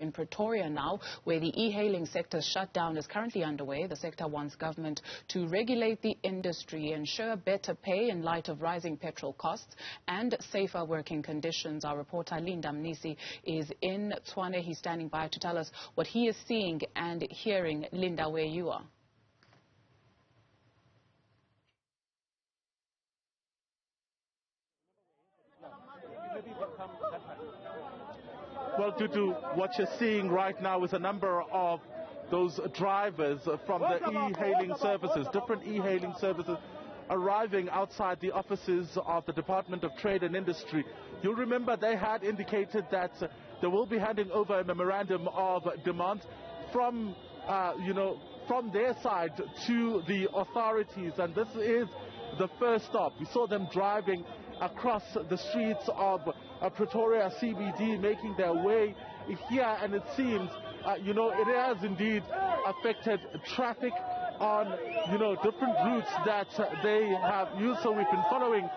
in Pretoria now, where the e-hailing sector's shutdown is currently underway. The sector wants government to regulate the industry, ensure better pay in light of rising petrol costs and safer working conditions. Our reporter Linda Mnisi is in Tshwane. He's standing by to tell us what he is seeing and hearing. Linda, where you are. Well, Dudu, what you're seeing right now is a number of those drivers from the e-hailing services, different e-hailing services, arriving outside the offices of the Department of Trade and Industry. You'll remember they had indicated that they will be handing over a memorandum of demand from, from their side to the authorities, and this is the first stop. We saw them driving across the streets of Pretoria CBD, making their way here, and it seems, it has indeed affected traffic on, different routes that they have used. So we've been following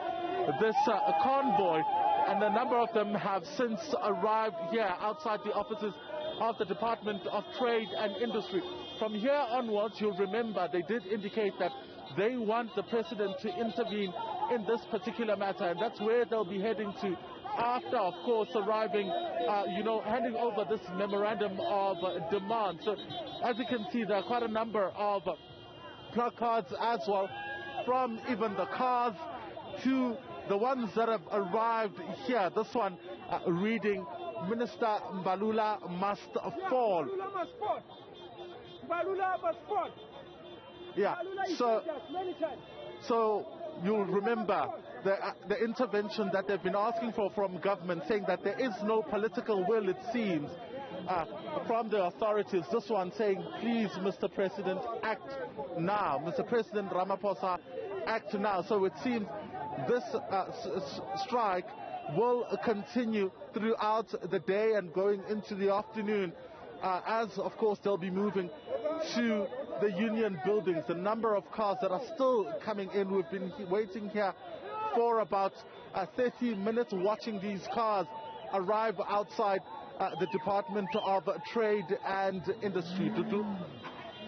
this convoy, and a number of them have since arrived here outside the offices of the Department of Trade and Industry. From here onwards, you'll remember they did indicate that they want the president to intervene in this particular matter, and that's where they'll be heading to after, of course, arriving, handing over this memorandum of demand. So, as you can see, there are quite a number of placards as well, from even the cars to the ones that have arrived here. This one reading, Minister Mbalula must fall. Mbalula must fall. Mbalula must fall. Yeah, so you'll remember the intervention that they've been asking for from government, saying that there is no political will, it seems, from the authorities. This one saying, please, Mr. President, act now. Mr. President Ramaphosa, act now. So it seems this strike will continue throughout the day and going into the afternoon, as, of course, they'll be moving to the union buildings. The number of cars that are still coming in, we've been waiting here for about 30 minutes watching these cars arrive outside the Department of Trade and Industry.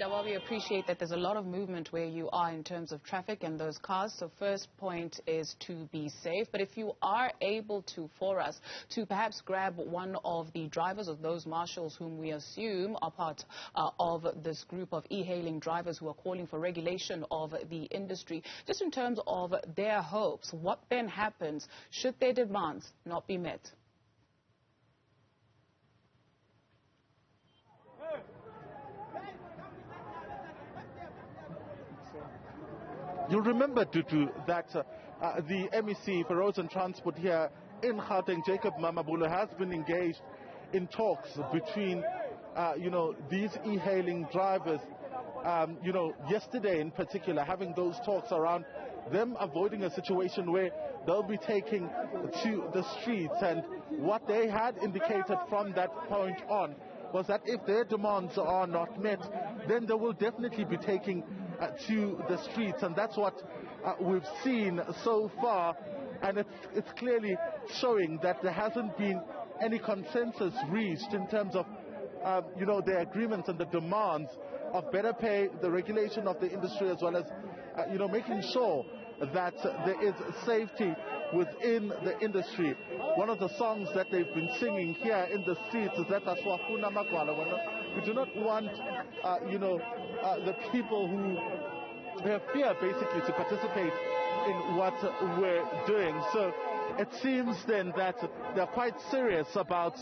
Well, we appreciate that there's a lot of movement where you are in terms of traffic and those cars. So first point is to be safe. But if you are able to, for us, to perhaps grab one of the drivers or those marshals whom we assume are part of this group of e-hailing drivers who are calling for regulation of the industry, just in terms of their hopes, what then happens should their demands not be met? You'll remember, Dudu, that the MEC for Roads and Transport here in Gauteng, Jacob Mamabolo, has been engaged in talks between, these e-hailing drivers, yesterday in particular, having those talks around them avoiding a situation where they'll be taking to the streets. And what they had indicated from that point on was that if their demands are not met, then they will definitely be taking to the streets, and that's what we've seen so far. And it's clearly showing that there hasn't been any consensus reached in terms of the agreements and the demands of better pay, the regulation of the industry, as well as making sure that there is safety within the industry. One of the songs that they've been singing here in the streets is that we do not want the people who have fear basically to participate in what we're doing. So it seems then that they're quite serious about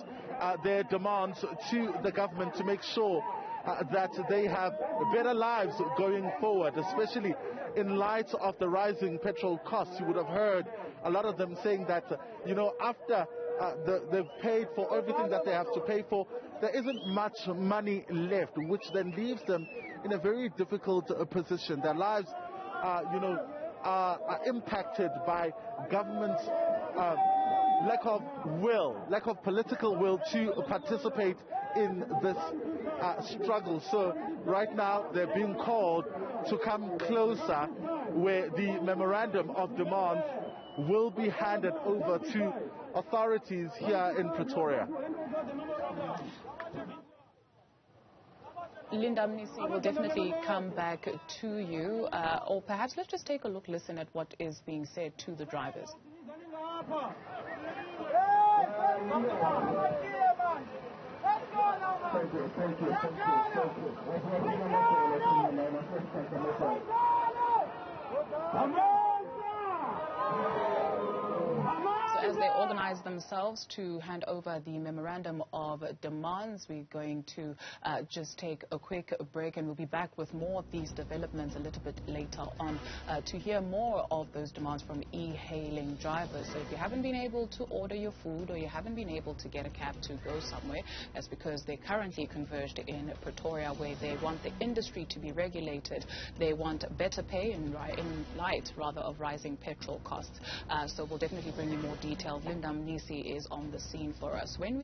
their demands to the government to make sure that they have better lives going forward, especially in light of the rising petrol costs. You would have heard a lot of them saying that, after they've paid for everything that they have to pay for, there isn't much money left, which then leaves them in a very difficult position. Their lives, are impacted by government's lack of political will to participate in this struggle. So right now they're being called to come closer, where the memorandum of demand will be handed over to authorities here in Pretoria. Linda Mnisi will definitely come back to you, or perhaps let's just take a look, listen at what is being said to the drivers. As they organize themselves to hand over the memorandum of demands, we're going to just take a quick break, and we'll be back with more of these developments a little bit later on to hear more of those demands from e-hailing drivers. So if you haven't been able to order your food, or you haven't been able to get a cab to go somewhere, that's because they're currently converged in Pretoria, where they want the industry to be regulated. They want better pay in light rather of rising petrol costs. So we'll definitely bring you more details. Linda Mnisi is on the scene for us. When we